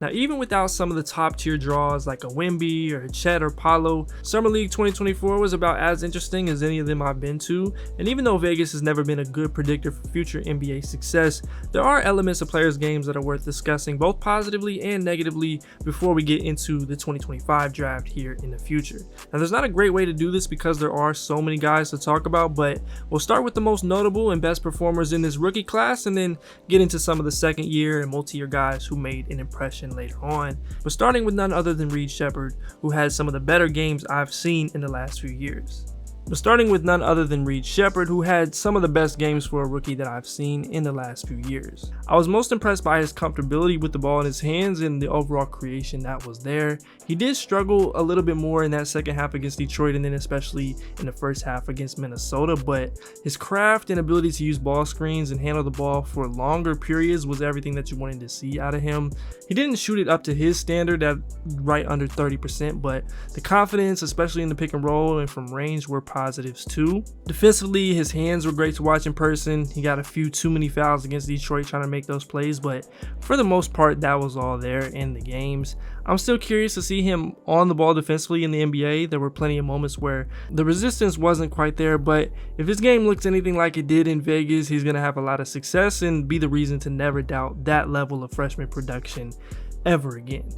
Now, even without some of the top tier draws like a Wemby or a Chet or Paolo, Summer League 2024 was about as interesting as any of them I've been to, and even though Vegas has never been a good predictor for future NBA success, there are elements of players' games that are worth discussing both positively and negatively before we get into the 2025 draft here in the future. Now, there's not a great way to do this because there are so many guys to talk about, but we'll start with the most notable and best performers in this rookie class and then get into some of the second year and multi-year guys who made an impression later on. But starting with none other than Reed Sheppard, who had some of the better games I've seen in the last few years. I was most impressed by his comfortability with the ball in his hands and the overall creation that was there. He did struggle a little bit more in that second half against Detroit and then especially in the first half against Minnesota, but his craft and ability to use ball screens and handle the ball for longer periods was everything that you wanted to see out of him. He didn't shoot it up to his standard at right under 30%, but the confidence, especially in the pick and roll and from range, were positives too. Defensively, his hands were great to watch in person. He got a few too many fouls against Detroit trying to make those plays, but for the most part, that was all there in the games. I'm still curious to see him on the ball defensively in the NBA. There were plenty of moments where the resistance wasn't quite there, but if his game looks anything like it did in Vegas, he's going to have a lot of success and be the reason to never doubt that level of freshman production ever again.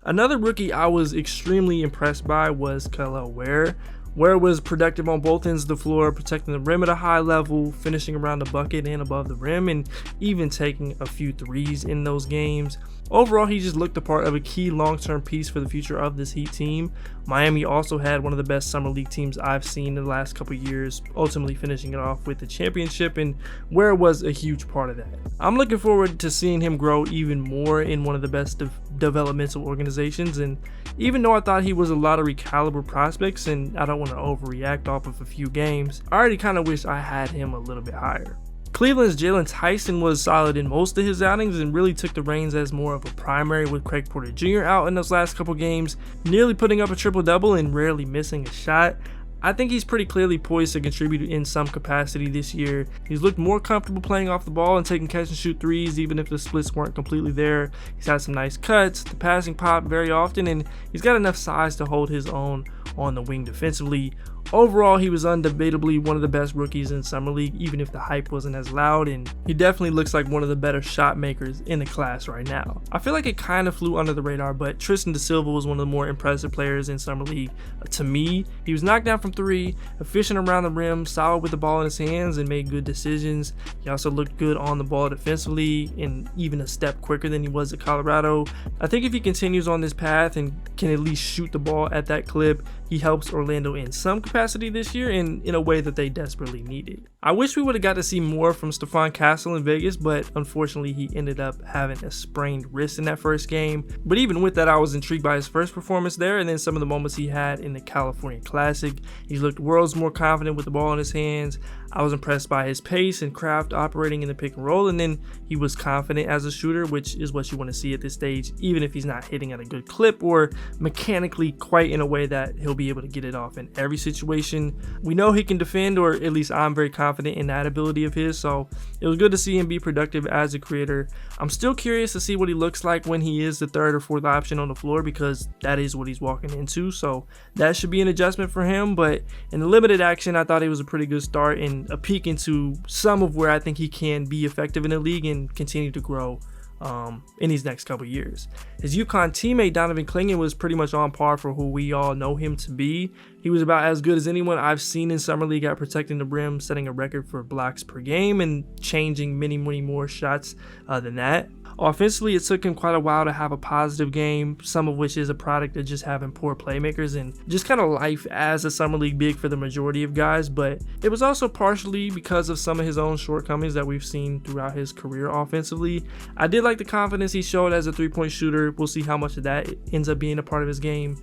Another rookie I was extremely impressed by was Kel'El Ware. Ware was productive on both ends of the floor, protecting the rim at a high level, finishing around the bucket and above the rim, and even taking a few threes in those games. Overall, he just looked the part of a key long-term piece for the future of this Heat team. Miami also had one of the best summer league teams I've seen in the last couple years, ultimately finishing it off with the championship, and Ware was a huge part of that. I'm looking forward to seeing him grow even more in one of the best developmental organizations, and even though I thought he was a lottery caliber prospects, and I don't want to overreact off of a few games, I already kind of wish I had him a little bit higher. Cleveland's Jaylon Tyson was solid in most of his outings and really took the reins as more of a primary with Craig Porter Jr. out in those last couple games, nearly putting up a triple-double and rarely missing a shot. I think he's pretty clearly poised to contribute in some capacity this year. He's looked more comfortable playing off the ball and taking catch and shoot threes even if the splits weren't completely there. He's had some nice cuts, the passing pop very often, and he's got enough size to hold his own on the wing defensively. Overall, he was undebatably one of the best rookies in Summer League, even if the hype wasn't as loud, and he definitely looks like one of the better shot makers in the class right now. I feel like it kind of flew under the radar, but Tristan Da Silva was one of the more impressive players in Summer League. To me, he was knocked down from three, efficient around the rim, solid with the ball in his hands, and made good decisions. He also looked good on the ball defensively, and even a step quicker than he was at Colorado. I think if he continues on this path and can at least shoot the ball at that clip, he helps Orlando in some capacity this year and in a way that they desperately needed. I wish we would have got to see more from Stephon Castle in Vegas, but unfortunately he ended up having a sprained wrist in that first game. But even with that, I was intrigued by his first performance there and then some of the moments he had in the California Classic. He looked worlds more confident with the ball in his hands. I was impressed by his pace and craft operating in the pick and roll, and then he was confident as a shooter, which is what you want to see at this stage, even if he's not hitting at a good clip or mechanically quite in a way that he'll be able to get it off in every situation. We know he can defend, or at least I'm very confident in that ability of his, so it was good to see him be productive as a creator. I'm still curious to see what he looks like when he is the third or fourth option on the floor, because that is what he's walking into, so that should be an adjustment for him. But in the limited action, I thought it was a pretty good start and a peek into some of where I think he can be effective in the league and continue to grow in these next couple years. His UConn teammate Donovan Clingan was pretty much on par for who we all know him to be. He was about as good as anyone I've seen in Summer League at protecting the rim, setting a record for blocks per game and changing many more shots than that. Offensively, it took him quite a while to have a positive game, some of which is a product of just having poor playmakers and just kind of life as a Summer League big for the majority of guys, but it was also partially because of some of his own shortcomings that we've seen throughout his career offensively. I did like the confidence he showed as a three-point shooter. We'll see how much of that ends up being a part of his game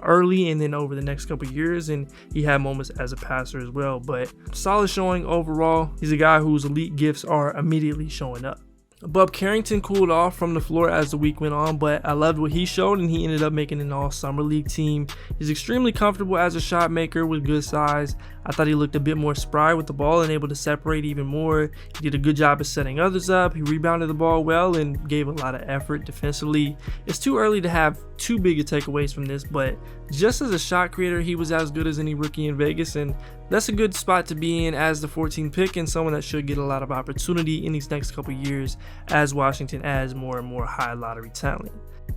early and then over the next couple years, and he had moments as a passer as well, but solid showing overall. He's a guy whose elite gifts are immediately showing up. Bub Carrington cooled off from the floor as the week went on, but I loved what he showed and he ended up making an all-summer league team. He's extremely comfortable as a shot maker with good size. I thought he looked a bit more spry with the ball and able to separate even more. He did a good job of setting others up. He rebounded the ball well and gave a lot of effort defensively. It's too early to have too big of takeaways from this, but just as a shot creator, he was as good as any rookie in Vegas, and that's a good spot to be in as the 14th pick and someone that should get a lot of opportunity in these next couple years as Washington adds more and more high lottery talent.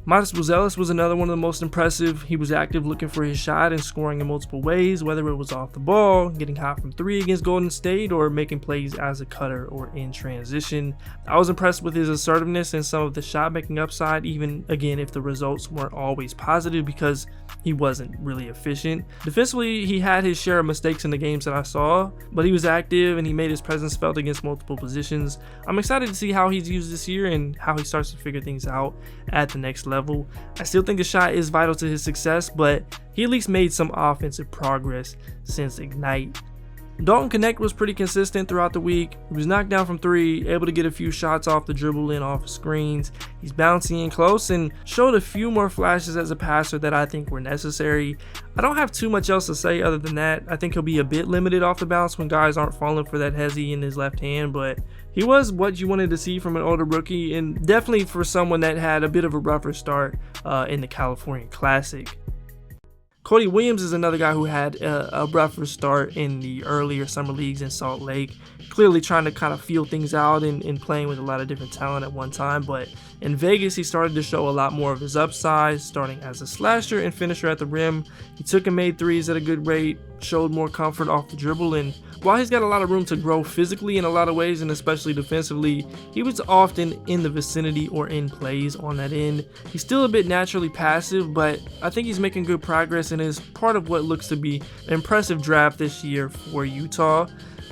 Buzelis was another one of the most impressive. He was active looking for his shot and scoring in multiple ways, whether it was off the ball, getting hot from three against Golden State, or making plays as a cutter or in transition. I was impressed with his assertiveness and some of the shot making upside, even again if the results weren't always positive because he wasn't really efficient. Defensively, he had his share of mistakes in the games that I saw, but he was active and he made his presence felt against multiple positions. I'm excited to see how he's used this year and how he starts to figure things out at the next level. I still think the shot is vital to his success, but he at least made some offensive progress since Ignite. Dalton Knecht was pretty consistent throughout the week. He was knocked down from three, able to get a few shots off the dribble and off of screens. He's bouncing in close and showed a few more flashes as a passer that I think were necessary. I don't have too much else to say other than that. I think he'll be a bit limited off the bounce when guys aren't falling for that hezzy in his left hand, but he was what you wanted to see from an older rookie, and definitely for someone that had a bit of a rougher start in the California Classic. Cody Williams is another guy who had a rougher start in the earlier summer leagues in Salt Lake, clearly trying to kind of feel things out and playing with a lot of different talent at one time, but in Vegas he started to show a lot more of his upside, starting as a slasher and finisher at the rim. He took and made threes at a good rate, showed more comfort off the dribble, and while he's got a lot of room to grow physically in a lot of ways and especially defensively, he was often in the vicinity or in plays on that end. He's still a bit naturally passive, but I think he's making good progress and is part of what looks to be an impressive draft this year for Utah.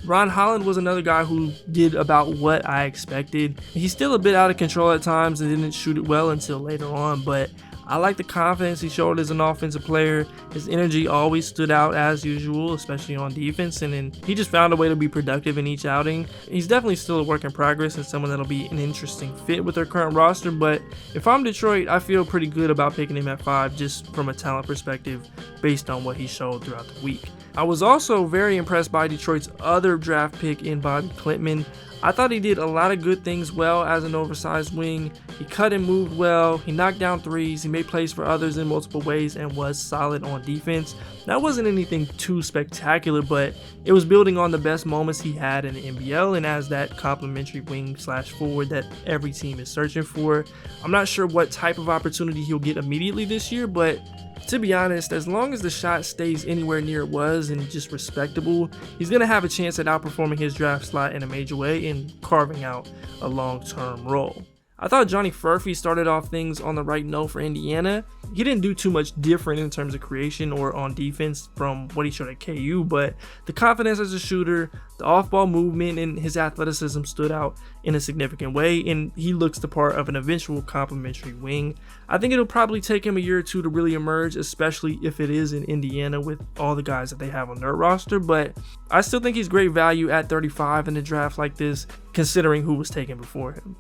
Holland was another guy who did about what I expected. He's still a bit out of control at times and didn't shoot it well until later on, but I like the confidence he showed as an offensive player. His energy always stood out as usual, especially on defense, and then he just found a way to be productive in each outing. He's definitely still a work in progress and someone that'll be an interesting fit with their current roster, but if I'm Detroit, I feel pretty good about picking him at 5 just from a talent perspective based on what he showed throughout the week. I was also very impressed by Detroit's other draft pick in Bobi Klintman. I thought he did a lot of good things well as an oversized wing. He cut and moved well, he knocked down threes, he made plays for others in multiple ways and was solid on defense. That wasn't anything too spectacular, but it was building on the best moments he had in the NBL and as that complementary wing/forward that every team is searching for. I'm not sure what type of opportunity he'll get immediately this year, but to be honest, as long as the shot stays anywhere near it was and just respectable, he's going to have a chance at outperforming his draft slot in a major way and carving out a long-term role. I thought Johnny Furphy started off things on the right note for Indiana. He didn't do too much different in terms of creation or on defense from what he showed at KU, but the confidence as a shooter, the off-ball movement, and his athleticism stood out in a significant way, and he looks the part of an eventual complementary wing. I think it'll probably take him a year or two to really emerge, especially if it is in Indiana with all the guys that they have on their roster, but I still think he's great value at 35 in a draft like this, considering who was taken before him.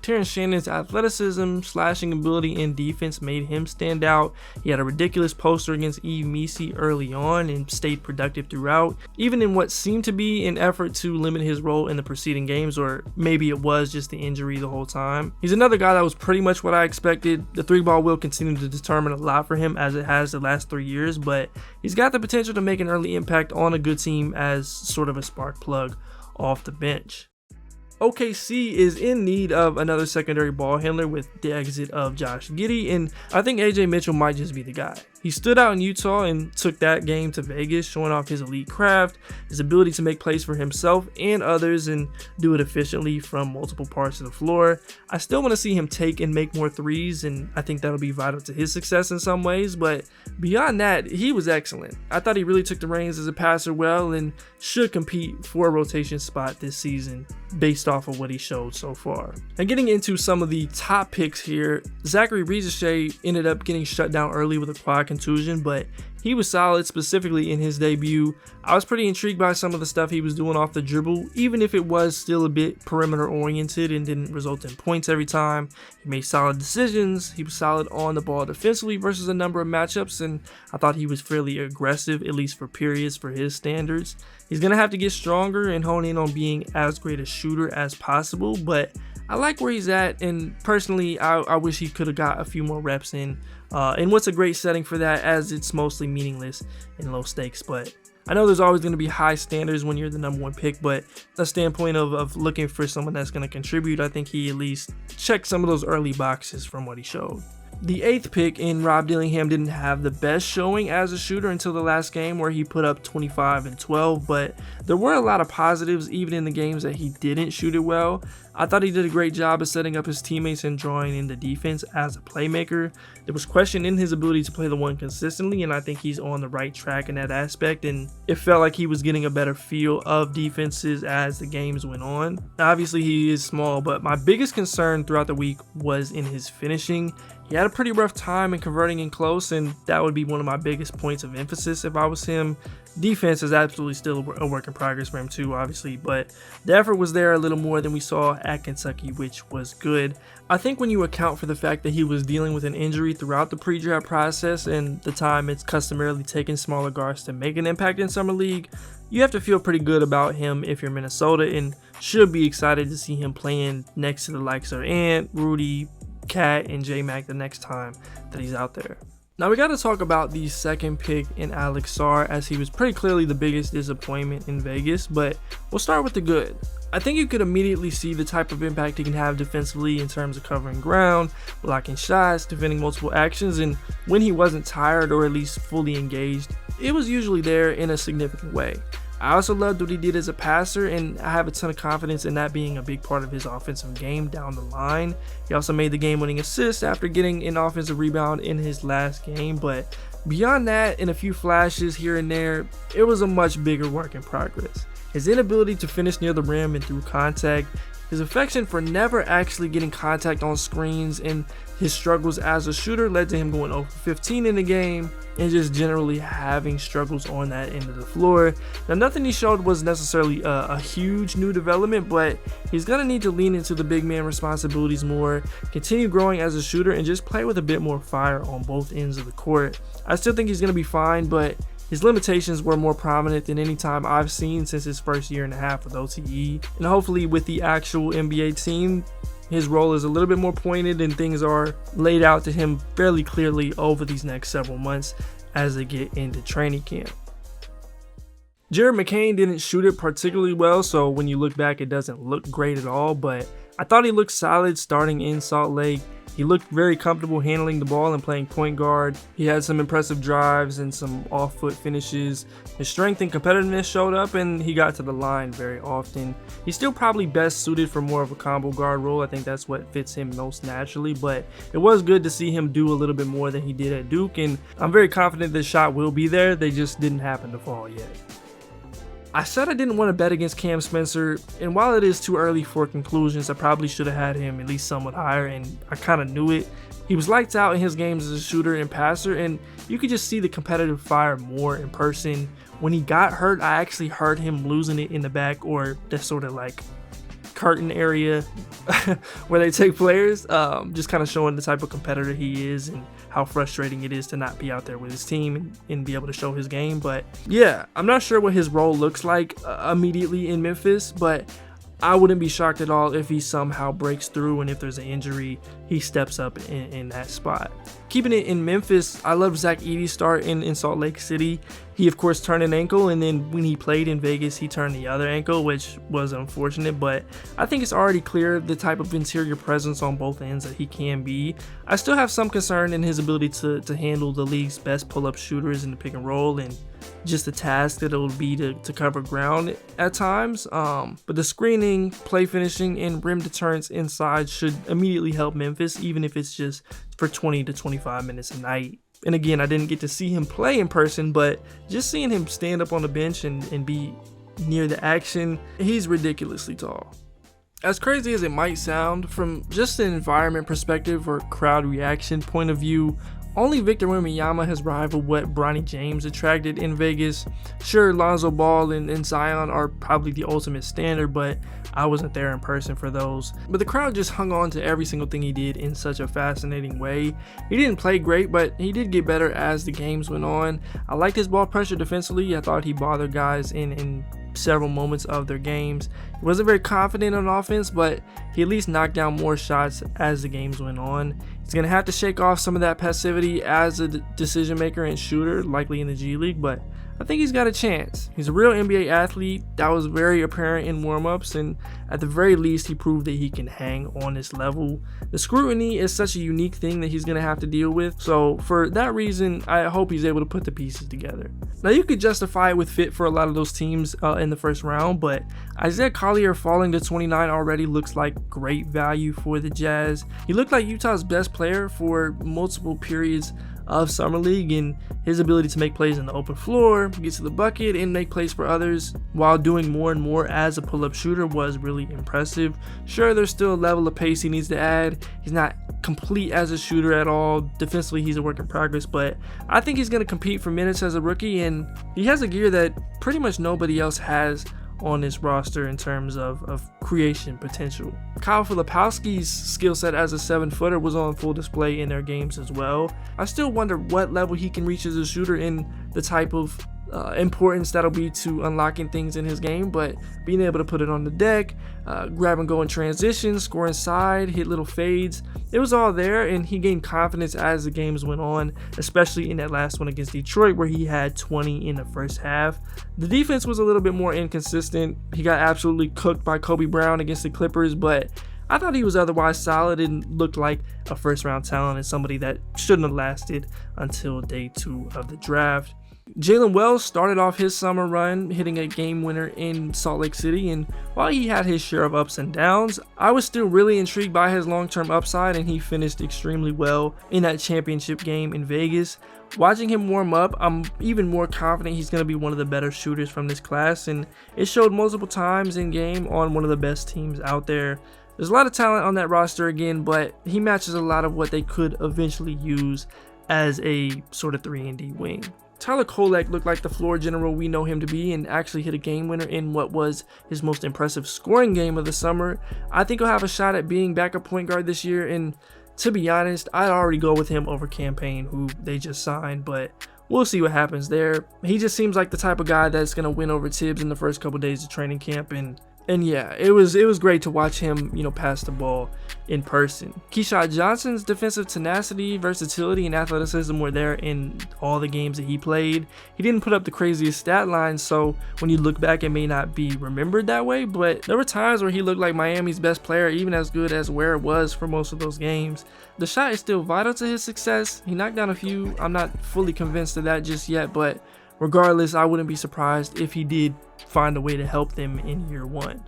Terrence Shannon's athleticism, slashing ability, and defense made him stand out. He had a ridiculous poster against Yves Missi early on and stayed productive throughout, even in what seemed to be an effort to limit his role in the preceding games, or maybe it was just the injury the whole time. He's another guy that was pretty much what I expected. The 3-ball will continue to determine a lot for him as it has the last 3 years, but he's got the potential to make an early impact on a good team as sort of a spark plug off the bench. OKC is in need of another secondary ball handler with the exit of Josh Giddey, and I think AJ Mitchell might just be the guy. He stood out in Utah and took that game to Vegas, showing off his elite craft, his ability to make plays for himself and others and do it efficiently from multiple parts of the floor. I still want to see him take and make more threes, and I think that'll be vital to his success in some ways, but beyond that, he was excellent. I thought he really took the reins as a passer well and should compete for a rotation spot this season based off of what he showed so far. And getting into some of the top picks here, Zaccharie Risacher ended up getting shut down early with a quad contusion, but he was solid, specifically in his debut. I was pretty intrigued by some of the stuff he was doing off the dribble, even if it was still a bit perimeter oriented and didn't result in points every time. He made solid decisions. He was solid on the ball defensively versus a number of matchups, and I thought he was fairly aggressive, at least for periods, for his standards. He's going to have to get stronger and hone in on being as great a shooter as possible, but I like where he's at, and personally, I wish he could have got a few more reps in. And what's a great setting for that, as it's mostly meaningless and low stakes. But I know there's always going to be high standards when you're the #1 pick, but a standpoint of looking for someone that's going to contribute, I think he at least checked some of those early boxes from what he showed. The 8th pick in Rob Dillingham didn't have the best showing as a shooter until the last game, where he put up 25 and 12, but there were a lot of positives even in the games that he didn't shoot it well. I thought he did a great job of setting up his teammates and drawing in the defense as a playmaker. There was question in his ability to play the one consistently, and I think he's on the right track in that aspect, and it felt like he was getting a better feel of defenses as the games went on. Now, obviously he is small, but my biggest concern throughout the week was in his finishing. He had a pretty rough time in converting in close, and that would be one of my biggest points of emphasis if I was him. Defense is absolutely still a work in progress for him too, obviously, but the effort was there a little more than we saw at Kentucky, which was good. I think when you account for the fact that he was dealing with an injury throughout the pre-draft process and the time it's customarily taken smaller guards to make an impact in Summer League, you have to feel pretty good about him if you're Minnesota, and should be excited to see him playing next to the likes of Ant, Rudy, Cat, and J-Mac the next time that he's out there. Now we got to talk about the 2nd pick in Alex Sarr, as he was pretty clearly the biggest disappointment in Vegas, but we'll start with the good. I think you could immediately see the type of impact he can have defensively in terms of covering ground, blocking shots, defending multiple actions, and when he wasn't tired or at least fully engaged, it was usually there in a significant way. I also loved what he did as a passer, and I have a ton of confidence in that being a big part of his offensive game down the line. He also made the game-winning assist after getting an offensive rebound in his last game, but beyond that, in a few flashes here and there, it was a much bigger work in progress. His inability to finish near the rim and through contact, his affection for never actually getting contact on screens, and his struggles as a shooter led to him going 0 for 15 in the game, and just generally having struggles on that end of the floor. Now, nothing he showed was necessarily a huge new development, but he's going to need to lean into the big man responsibilities more, continue growing as a shooter, and just play with a bit more fire on both ends of the court. I still think he's going to be fine, but his limitations were more prominent than any time I've seen since his first year and a half with OTE. And hopefully with the actual NBA team, his role is a little bit more pointed and things are laid out to him fairly clearly over these next several months as they get into training camp. Jared McCain didn't shoot it particularly well, so when you look back, it doesn't look great at all, but I thought he looked solid starting in Salt Lake. He looked very comfortable handling the ball and playing point guard. He had some impressive drives and some off-foot finishes. His strength and competitiveness showed up, and he got to the line very often. He's still probably best suited for more of a combo guard role. I think that's what fits him most naturally, but it was good to see him do a little bit more than he did at Duke, and I'm very confident this shot will be there. They just didn't happen to fall yet. I said I didn't want to bet against Cam Spencer, and while it is too early for conclusions, I probably should have had him at least somewhat higher, and I kind of knew it. He was lights out in his games as a shooter and passer, and you could just see the competitive fire more in person. When he got hurt, I actually heard him losing it in the back, or that sort of like curtain area where they take players, just kind of showing the type of competitor he is and how frustrating it is to not be out there with his team and be able to show his game. But yeah, I'm not sure what his role looks like immediately in Memphis, but I wouldn't be shocked at all if he somehow breaks through, and if there's an injury, he steps up in that spot. Keeping it in Memphis, I love Zach Edey's start in Salt Lake City. He, of course, turned an ankle, and then when he played in Vegas, he turned the other ankle, which was unfortunate, but I think it's already clear the type of interior presence on both ends that he can be. I still have some concern in his ability to handle the league's best pull-up shooters in the pick and roll, and just the task that it will be to cover ground at times. But the screening, play finishing, and rim deterrence inside should immediately help Memphis, even if it's just for 20 to 25 minutes a night. And again, I didn't get to see him play in person, but just seeing him stand up on the bench and be near the action, he's ridiculously tall. As crazy as it might sound, from just an environment perspective or crowd reaction point of view, Only Victor Wembanyama has rivaled what Bronny James attracted in Vegas. Sure, Lonzo Ball and Zion are probably the ultimate standard, but I wasn't there in person for those. But the crowd just hung on to every single thing he did in such a fascinating way. He didn't play great, but he did get better as the games went on. I liked his ball pressure defensively. I thought he bothered guys in several moments of their games. He wasn't very confident on offense, but he at least knocked down more shots as the games went on. He's going to have to shake off some of that passivity as a decision maker and shooter, likely in the G League, but I think he's got a chance. He's a real NBA athlete. That was very apparent in warm-ups, and at the very least, he proved that he can hang on this level. The scrutiny is such a unique thing that he's going to have to deal with, so for that reason, I hope he's able to put the pieces together. Now, you could justify it with fit for a lot of those teams in the first round, but Isaiah Collier falling to 29 already looks like great value for the Jazz. He looked like Utah's best player for multiple periods of Summer League, and his ability to make plays in the open floor, get to the bucket, and make plays for others while doing more and more as a pull-up shooter was really impressive. Sure, there's still a level of pace he needs to add. He's not complete as a shooter at all. Defensively, he's a work in progress, but I think he's going to compete for minutes as a rookie, and he has a gear that pretty much nobody else has on this roster in terms of creation potential. Collier Filipowski's skill set as a 7-footer was on full display in their games as well. I still wonder what level he can reach as a shooter and the type of importance that'll be to unlocking things in his game, but being able to put it on the deck, grab and go in transition, score inside, hit little fades, it was all there, and he gained confidence as the games went on, especially in that last one against Detroit where he had 20 in the first half. The defense was a little bit more inconsistent. He got absolutely cooked by Kobe Brown against the Clippers, but I thought he was otherwise solid and looked like a first-round talent and somebody that shouldn't have lasted until day 2 of the draft. Jalen Wells started off his summer run hitting a game winner in Salt Lake City, and while he had his share of ups and downs, I was still really intrigued by his long-term upside, and he finished extremely well in that championship game in Vegas. Watching him warm up, I'm even more confident he's going to be one of the better shooters from this class, and it showed multiple times in game on one of the best teams out there. There's a lot of talent on that roster again, but he matches a lot of what they could eventually use as a sort of 3-and-D wing. Tyler Kolek looked like the floor general we know him to be and actually hit a game winner in what was his most impressive scoring game of the summer. I think he'll have a shot at being backup point guard this year, and to be honest, I'd already go with him over Campaign, who they just signed, but we'll see what happens there. He just seems like the type of guy that's going to win over Tibbs in the first couple days of training camp, and yeah, it was great to watch him, pass the ball in person. Keyshawn Johnson's defensive tenacity, versatility, and athleticism were there in all the games that he played. He didn't put up the craziest stat lines, so when you look back, it may not be remembered that way, but there were times where he looked like Miami's best player, even as good as Ware was for most of those games. The shot is still vital to his success. He knocked down a few. I'm not fully convinced of that just yet, but regardless, I wouldn't be surprised if he did find a way to help them in year 1.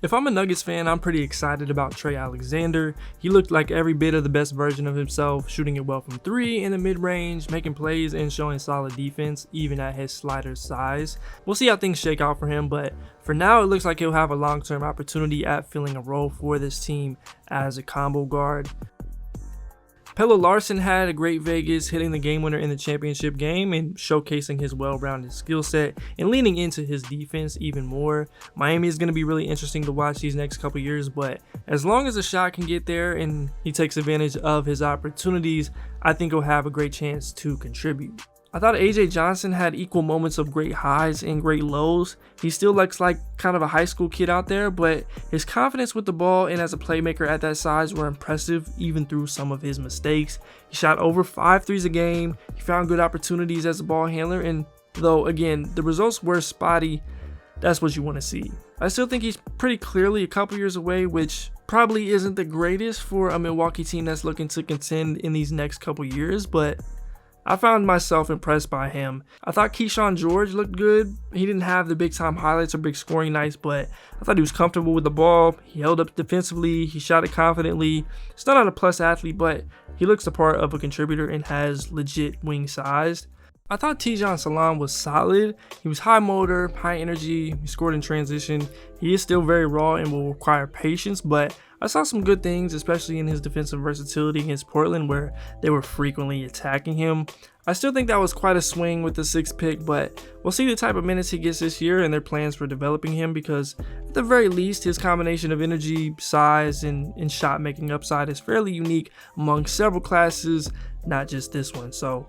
If I'm a Nuggets fan, I'm pretty excited about Trey Alexander. He looked like every bit of the best version of himself, shooting it well from 3 in the mid-range, making plays, and showing solid defense, even at his slider size. We'll see how things shake out for him, but for now, it looks like he'll have a long-term opportunity at filling a role for this team as a combo guard. Pelle Larsson had a great Vegas, hitting the game winner in the championship game and showcasing his well-rounded skill set and leaning into his defense even more. Miami is going to be really interesting to watch these next couple years, but as long as the shot can get there and he takes advantage of his opportunities, I think he'll have a great chance to contribute. I thought Ajay Johnson had equal moments of great highs and great lows. He still looks like kind of a high school kid out there, but his confidence with the ball and as a playmaker at that size were impressive even through some of his mistakes. He shot over 5 threes a game. He found good opportunities as a ball handler, and though again the results were spotty, that's what you want to see. I still think he's pretty clearly a couple years away, which probably isn't the greatest for a Milwaukee team that's looking to contend in these next couple years, but I found myself impressed by him. I thought Keyshawn George looked good. He didn't have the big time highlights or big scoring nights, but I thought he was comfortable with the ball. He held up defensively. He shot it confidently. Still not a plus athlete, but he looks the part of a contributor and has legit wing size. I thought Tijan Salam was solid. He was high motor, high energy. He scored in transition. He is still very raw and will require patience, but I saw some good things, especially in his defensive versatility against Portland, where they were frequently attacking him. I still think that was quite a swing with the 6th pick, but we'll see the type of minutes he gets this year and their plans for developing him, because at the very least, his combination of energy, size, and shot making upside is fairly unique among several classes, not just this one. So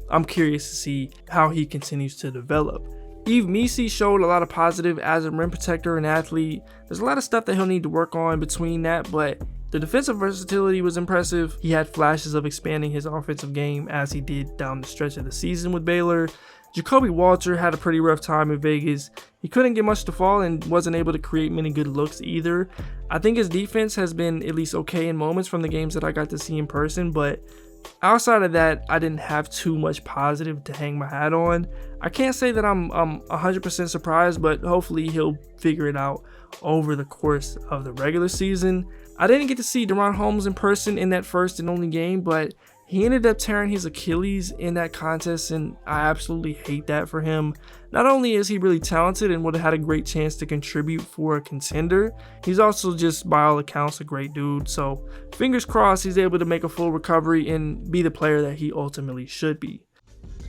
I'm curious to see how he continues to develop. Yves Missi showed a lot of positive as a rim protector and athlete. There's a lot of stuff that he'll need to work on between that, but the defensive versatility was impressive. He had flashes of expanding his offensive game as he did down the stretch of the season with Baylor. Jacoby Walter had a pretty rough time in Vegas. He couldn't get much to fall and wasn't able to create many good looks either. I think his defense has been at least okay in moments from the games that I got to see in person, but outside of that, I didn't have too much positive to hang my hat on. I can't say that I'm 100% surprised, but hopefully he'll figure it out over the course of the regular season. I didn't get to see DaRon Holmes in person in that first and only game, but he ended up tearing his Achilles in that contest, and I absolutely hate that for him. Not only is he really talented and would have had a great chance to contribute for a contender, he's also just, by all accounts, a great dude. So fingers crossed he's able to make a full recovery and be the player that he ultimately should be.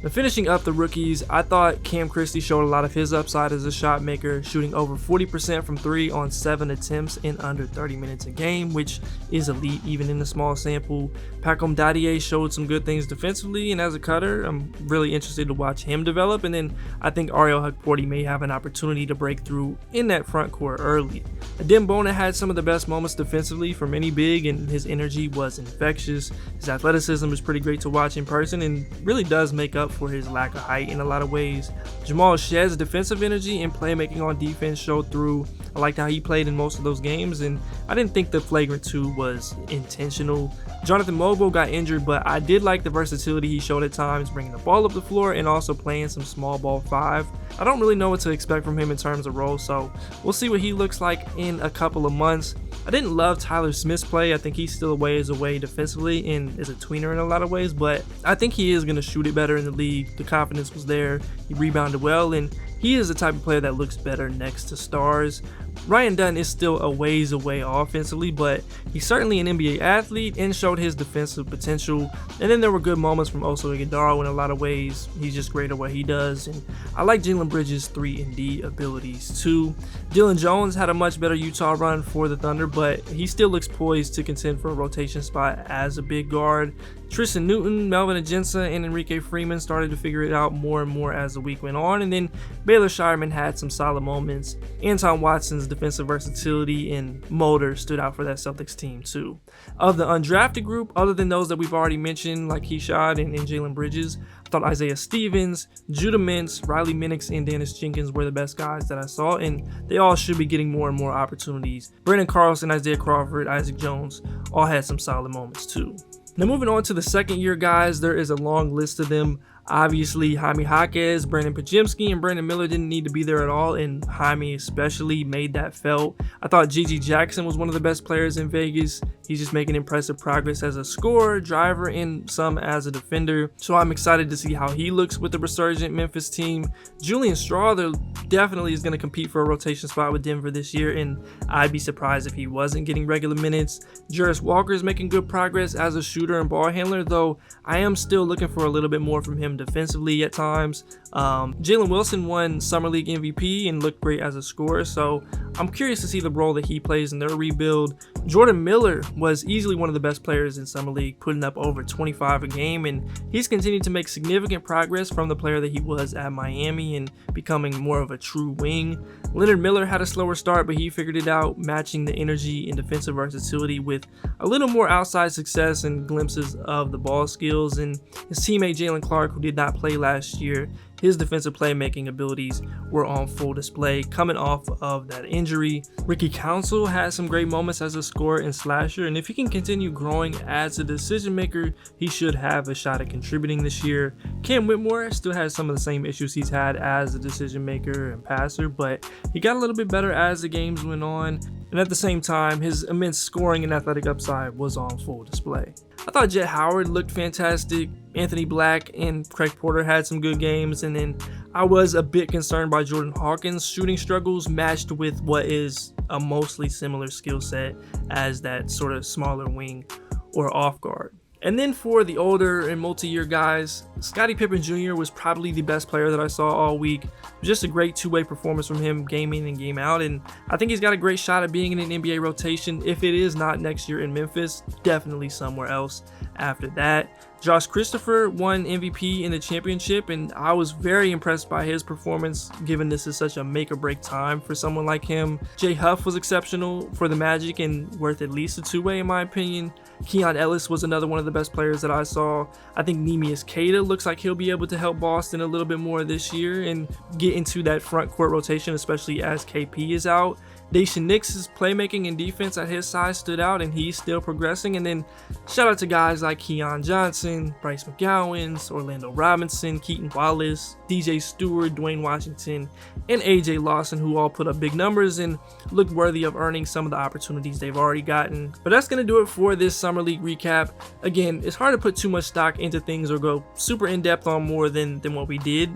Now, finishing up the rookies, I thought Cam Christie showed a lot of his upside as a shot maker, shooting over 40% from 3 on 7 attempts in under 30 minutes a game, which is elite even in a small sample. Pacom Dadier showed some good things defensively, and as a cutter, I'm really interested to watch him develop. And then I think Ariel Hukporti may have an opportunity to break through in that front court early. Adem Bona had some of the best moments defensively from any big, and his energy was infectious. His athleticism is pretty great to watch in person and really does make up for his lack of height in a lot of ways. Jamal Shed's defensive energy and playmaking on defense showed through. I liked how he played in most of those games, and I didn't think the flagrant 2 was intentional. Jonathan Mobo got injured, but I did like the versatility he showed at times, bringing the ball up the floor and also playing some small ball 5. I don't really know what to expect from him in terms of role, so we'll see what he looks like in a couple of months. I didn't love Tyler Smith's play. I think he's still a ways away defensively and is a tweener in a lot of ways, but I think he is going to shoot it better in the league. The confidence was there. He rebounded well, and he is the type of player that looks better next to stars. Ryan Dunn is still a ways away offensively, but he's certainly an NBA athlete and showed his defensive potential. And then there were good moments from Oso Ighodaro in a lot of ways. He's just great at what he does, and I like Jalen Bridges' 3-and-D abilities too. Dylan Jones had a much better Utah run for the Thunder, but he still looks poised to contend for a rotation spot as a big guard. Tristan Newton, Melvin Aginsa, and Enrique Freeman started to figure it out more and more as the week went on, and then Baylor Shireman had some solid moments. Anton Watson's defensive versatility and motor stood out for that Celtics team too. Of the undrafted group, other than those that we've already mentioned, like Keshad and Jalen Bridges, I thought Isaiah Stevens, Judah Mintz, Riley Minix, and Dennis Jenkins were the best guys that I saw, and they all should be getting more and more opportunities. Brandon Carlson, Isaiah Crawford, Isaac Jones all had some solid moments too. Now moving on to the second year guys, there is a long list of them. Obviously, Jaime Jaquez, Brandon Pajemski, and Brandon Miller didn't need to be there at all, and Jaime especially made that felt. I thought Gigi Jackson was one of the best players in Vegas. He's just making impressive progress as a scorer, driver, and some as a defender. So I'm excited to see how he looks with the resurgent Memphis team. Julian Strawther definitely is going to compete for a rotation spot with Denver this year, and I'd be surprised if he wasn't getting regular minutes. Juris Walker is making good progress as a shooter and ball handler, though I am still looking for a little bit more from him defensively at times. Jalen Wilson won Summer League MVP and looked great as a scorer, so I'm curious to see the role that he plays in their rebuild. Jordan Miller was easily one of the best players in Summer League, putting up over 25 a game, and he's continued to make significant progress from the player that he was at Miami and becoming more of a true wing. Leonard Miller had a slower start, but he figured it out, matching the energy and defensive versatility with a little more outside success and glimpses of the ball skills. And his teammate Jalen Clark, who did not play last year, his defensive playmaking abilities were on full display coming off of that injury. Ricky Council had some great moments as a scorer and slasher, and if he can continue growing as a decision maker, he should have a shot at contributing this year. Cam Whitmore still has some of the same issues he's had as a decision maker and passer, but he got a little bit better as the games went on. and at the same time, his immense scoring and athletic upside was on full display. I thought Jett Howard looked fantastic. Anthony Black and Craig Porter had some good games, and then I was a bit concerned by Jordan Hawkins' shooting struggles matched with what is a mostly similar skill set as that sort of smaller wing or off guard. And then for the older and multi-year guys, Scottie Pippen Jr. was probably the best player that I saw all week. Just a great two-way performance from him game in and game out, and I think he's got a great shot at being in an NBA rotation. If it is not next year in Memphis, definitely somewhere else after that. Josh Christopher won MVP in the championship, and I was very impressed by his performance given this is such a make or break time for someone like him. Jay Huff was exceptional for the Magic and worth at least a two-way in my opinion. Keon Ellis was another one of the best players that I saw. I think Neemias Queta looks like he'll be able to help Boston a little bit more this year and get into that front court rotation, especially as KP is out. Daishen Nix's playmaking and defense at his size stood out, and he's still progressing. And then shout out to guys like Keon Johnson, Bryce McGowens, Orlando Robinson, Keaton Wallace, DJ Stewart, Dwayne Washington, and AJ Lawson, who all put up big numbers and look worthy of earning some of the opportunities they've already gotten. But that's going to do it for this Summer League recap. Again, it's hard to put too much stock into things or go super in-depth on more than what we did.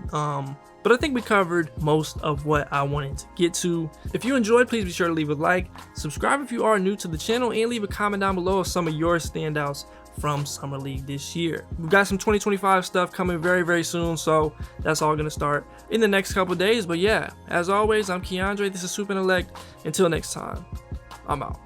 But I think we covered most of what I wanted to get to. If you enjoyed, please be sure to leave a like, subscribe if you are new to the channel, and leave a comment down below of some of your standouts from Summer League this year. We've got some 2025 stuff coming very, very soon, so that's all going to start in the next couple days. But yeah, as always, I'm Keandre. This is HoopIntellect. Until next time, I'm out.